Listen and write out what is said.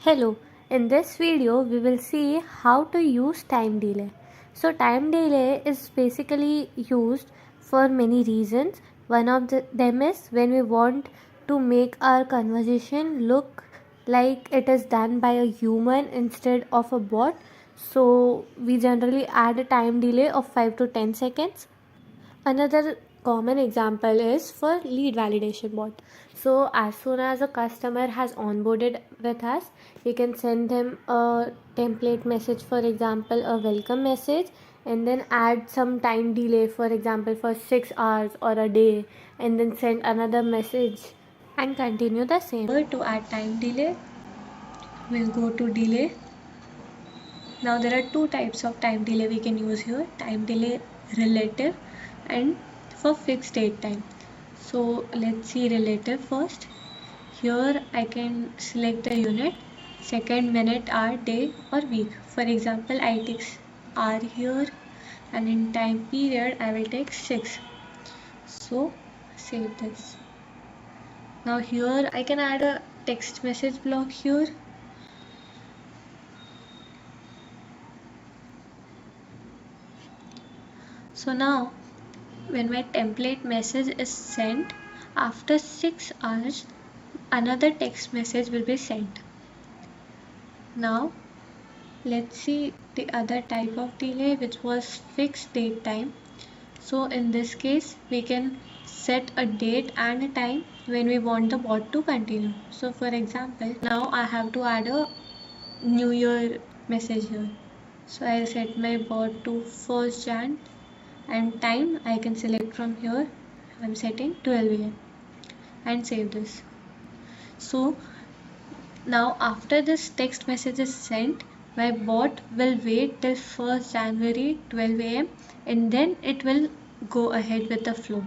Hello, in this video we will see how to use time delay. So time delay is basically used for many reasons. One of them is when we want to make our conversation look like it is done by a human instead of a bot. So we generally add a time delay of 5 to 10 seconds. Another common example is for lead validation bot. So as soon as a customer has onboarded with us, we can send them a template message, for example a welcome message, and then add some time delay, for example for 6 hours or a day, and then send another message and continue the same. To add time delay, we'll go to delay. Now there are two types of time delay we can use here: time delay relative and for fixed date time. So let's see relative first. Here I can select the unit: second, minute, hour, day or week. For example, I take hour here, and in time period I will take 6. So save this. Now here I can add a text message block here. So now when my template message is sent, after 6 hours another text message will be sent. Now let's see the other type of delay, which was fixed date time. So in this case we can set a date and a time when we want the bot to continue. So for example, now I have to add a new year message here. So I'll set my bot to 1st Jan, and time I can select from here. I'm setting 12 AM and save this. So now after this text message is sent, my bot will wait till 1st January 12 AM and then it will go ahead with the flow.